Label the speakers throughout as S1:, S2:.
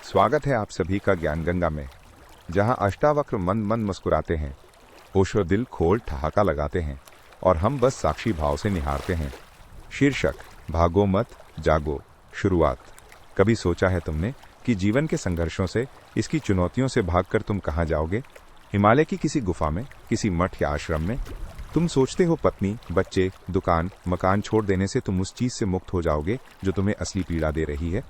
S1: स्वागत है आप सभी का ज्ञान गंगा में, जहां अष्टावक्र मंद मंद मुस्कुराते हैं, ओशो दिल खोल ठहाका लगाते हैं और हम बस साक्षी भाव से निहारते हैं। शीर्षक: भागो मत, जागो। शुरुआत। कभी सोचा है तुमने कि जीवन के संघर्षों से, इसकी चुनौतियों से भागकर तुम कहां जाओगे? हिमालय की किसी गुफा में, किसी मठ या आश्रम में? तुम सोचते हो पत्नी, बच्चे, दुकान, मकान छोड़ देने से तुम उस चीज से मुक्त हो जाओगे जो तुम्हें असली पीड़ा दे रही है।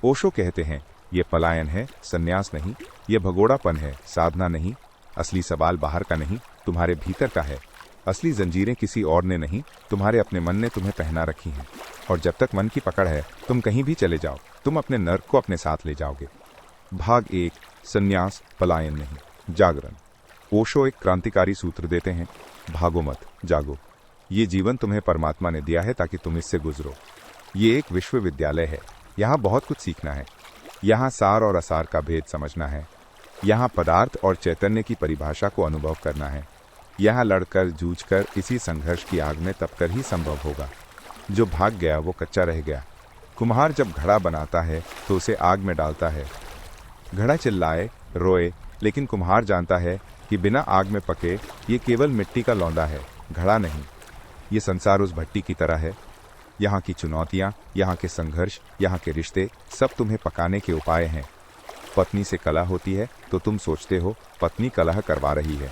S1: ओशो कहते हैं, ये पलायन है, संन्यास नहीं। ये भगोड़ापन है, साधना नहीं। असली सवाल बाहर का नहीं, तुम्हारे भीतर का है। असली जंजीरें किसी और ने नहीं, तुम्हारे अपने मन ने तुम्हें पहना रखी हैं। और जब तक मन की पकड़ है, तुम कहीं भी चले जाओ, तुम अपने नर्क को अपने साथ ले जाओगे। भाग 1: संन्यास, पलायन नहीं, जागरण। ओशो एक क्रांतिकारी सूत्र देते हैं, भागो मत, जागो। ये जीवन तुम्हें परमात्मा ने दिया है ताकि तुम इससे गुजरो। ये एक विश्वविद्यालय है, यहाँ बहुत कुछ सीखना है। यहाँ सार और असार का भेद समझना है। यहाँ पदार्थ और चैतन्य की परिभाषा को अनुभव करना है। यहाँ लड़कर, जूझकर, इसी संघर्ष की आग में तपकर ही संभव होगा। जो भाग गया वो कच्चा रह गया। कुम्हार जब घड़ा बनाता है तो उसे आग में डालता है। घड़ा चिल्लाए, रोए, लेकिन कुम्हार जानता है कि बिना आग में पके ये केवल मिट्टी का लौंदा है, घड़ा नहीं। ये संसार उस भट्टी की तरह है। यहाँ की चुनौतियाँ, यहाँ के संघर्ष, यहाँ के रिश्ते, सब तुम्हें पकाने के उपाय हैं। पत्नी से कलह होती है तो तुम सोचते हो पत्नी कलह करवा रही है।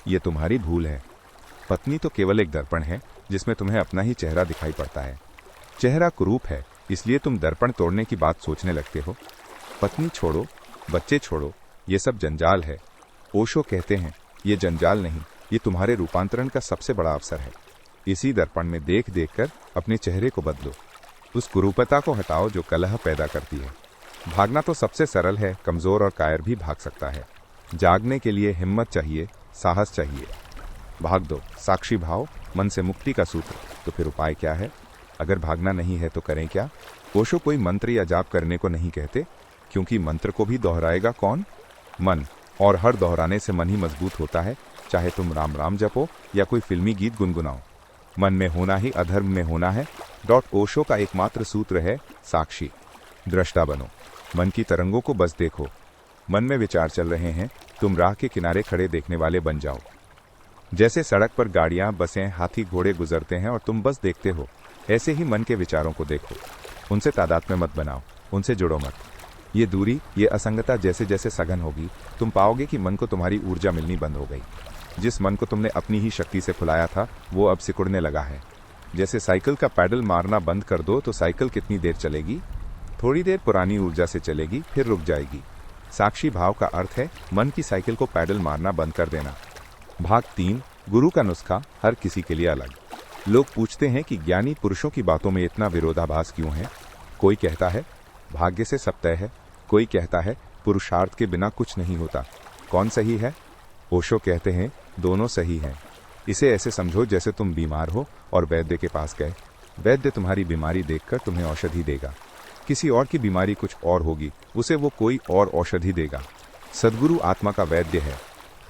S1: ये तुम्हारी भूल है। पत्नी तो केवल एक दर्पण है जिसमें तुम्हें अपना ही चेहरा दिखाई पड़ता है। चेहरा कुरूप है, इसलिए तुम दर्पण तोड़ने की बात सोचने लगते हो। पत्नी छोड़ो, बच्चे छोड़ो, ये सब जंजाल है। ओशो कहते हैं, ये जंजाल नहीं, ये तुम्हारे रूपांतरण का सबसे बड़ा अवसर है। इसी दर्पण में देख देख कर अपने चेहरे को बदलो। उस कुरूपता को हटाओ जो कलह पैदा करती है। भागना तो सबसे सरल है, कमजोर और कायर भी भाग सकता है। जागने के लिए हिम्मत चाहिए, साहस चाहिए। भाग दो, साक्षी भाव, मन से मुक्ति का सूत्र। तो फिर उपाय क्या है? अगर भागना नहीं है तो करें क्या? ओशो कोई मंत्र या जाप करने को नहीं कहते, क्योंकि मंत्र को भी दोहराएगा कौन? मन। और हर दोहराने से मन ही मजबूत होता है, चाहे तुम राम राम जपो या कोई फिल्मी गीत गुनगुनाओ। मन में होना ही अधर्म में होना है। ओशो का एकमात्र सूत्र है, साक्षी। दृष्टा बनो, मन की तरंगों को बस देखो। मन में विचार चल रहे हैं, तुम राह के किनारे खड़े देखने वाले बन जाओ। जैसे सड़क पर गाड़ियां, बसें, हाथी, घोड़े गुजरते हैं और तुम बस देखते हो, ऐसे ही मन के विचारों को देखो। उनसे तादाद में मत बनाओ, उनसे जुड़ो मत। ये दूरी, ये असंगता जैसे जैसे सघन होगी, तुम पाओगे कि मन को तुम्हारी ऊर्जा मिलनी बंद हो गई। जिस मन को तुमने अपनी ही शक्ति से फुलाया था, वो अब सिकुड़ने लगा है। जैसे साइकिल का पैडल मारना बंद कर दो तो साइकिल कितनी देर चलेगी? थोड़ी देर पुरानी ऊर्जा से चलेगी, फिर रुक जाएगी। साक्षी भाव का अर्थ है मन की साइकिल को पैडल मारना बंद कर देना। भाग 3: गुरु का नुस्खा, हर किसी के लिए अलग। लोग पूछते हैं कि ज्ञानी पुरुषों की बातों में इतना विरोधाभास क्यों है? कोई कहता है भाग्य से सब तय है, कोई कहता है पुरुषार्थ के बिना कुछ नहीं होता। कौन सही है? ओशो कहते हैं, दोनों सही हैं। इसे ऐसे समझो जैसे तुम बीमार हो और वैद्य के पास गए। वैद्य तुम्हारी बीमारी देखकर तुम्हें औषधि देगा। किसी और की बीमारी कुछ और होगी, उसे वो कोई और औषधि देगा। सद्गुरु आत्मा का वैद्य है।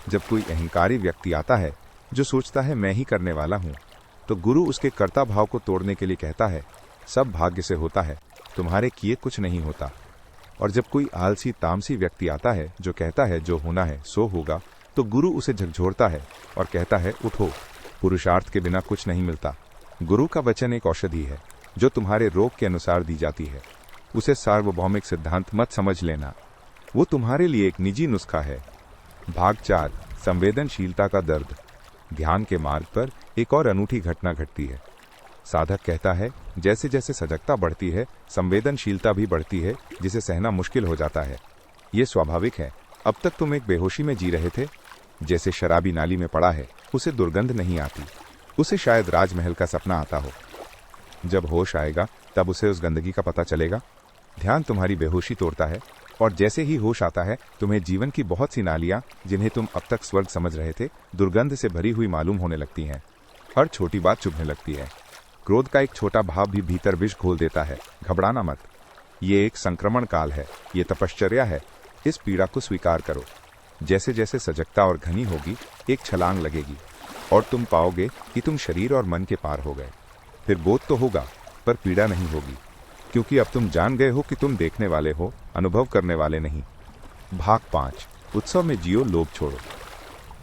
S1: जब कोई अहंकारी व्यक्ति आता है जो सोचता है मैं ही करने वाला हूँ, तो गुरु उसके कर्ता भाव को तोड़ने के लिए कहता है, सब भाग्य से होता है, तुम्हारे किए कुछ नहीं होता। और जब कोई आलसी तामसी व्यक्ति आता है जो कहता है जो होना है सो होगा, तो गुरु उसे झकझोरता है और कहता है उठो, पुरुषार्थ के बिना कुछ नहीं मिलता। गुरु का वचन एक औषधि है जो तुम्हारे रोग के अनुसार दी जाती है। उसे सार्वभौमिक सिद्धांत मत समझ लेना, वो तुम्हारे लिए एक निजी नुस्खा है। भाग 4: संवेदनशीलता का दर्द। ध्यान के मार्ग पर एक और अनूठी घटना घटती है। साधक कहता है, जैसे जैसे सजगता बढ़ती है, संवेदनशीलता भी बढ़ती है, जिसे सहना मुश्किल हो जाता है। ये स्वाभाविक है। अब तक तुम एक बेहोशी में जी रहे थे। जैसे शराबी नाली में पड़ा है, उसे दुर्गंध नहीं आती, उसे शायद राजमहल का सपना आता हो। जब होश आएगा तब उसे उस गंदगी का पता चलेगा। ध्यान तुम्हारी बेहोशी तोड़ता है, और जैसे ही होश आता है, तुम्हें जीवन की बहुत सी नालियां, जिन्हें तुम अब तक स्वर्ग समझ रहे थे, दुर्गंध से भरी हुई मालूम होने लगती हैं। हर छोटी बात चुभने लगती है। क्रोध का एक छोटा भाव भी भीतर विष घोल देता है। घबराना मत, ये एक संक्रमण काल है, ये तपश्चर्या है। इस पीड़ा को स्वीकार करो। जैसे जैसे सजगता और घनी होगी, एक छलांग लगेगी और तुम पाओगे कि तुम शरीर और मन के पार हो गए। फिर बोध तो होगा, पर पीड़ा नहीं होगी। क्योंकि अब तुम जान गए हो कि तुम देखने वाले हो, अनुभव करने वाले नहीं। भाग 5। उत्सव में जियो, लोभ छोड़ो।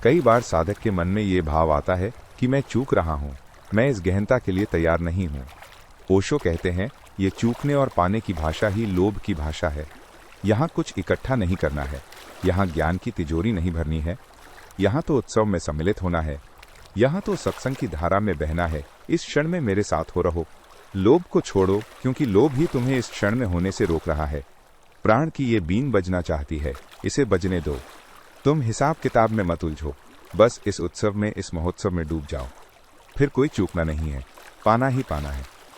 S1: कई बार साधक के मन में ये भाव आता है कि मैं चूक रहा हूँ, मैं इस गहनता के लिए तैयार नहीं हूँ। ओशो कहते हैं, ये चूकने और पाने की भाषा ही लोभ की भाषा है। यहाँ कुछ इकट्ठा नहीं करना है, यहाँ ज्ञान की तिजोरी नहीं भरनी है, यहाँ तो उत्सव में सम्मिलित होना है, यहाँ तो सत्संग की धारा में बहना है। इस क्षण में मेरे साथ हो रहो। लोभ को छोड़ो, क्योंकि लोभ ही तुम्हें इस क्षण में होने से रोक रहा है। प्राण की ये बीन बजना चाहती है, इसे बजने दो। तुम हिसाब किताब में मत उलझो, बस इस उत्सव में, इस महोत्सव में डूब जाओ। फिर कोई चूकना नहीं है, पाना ही पाना है।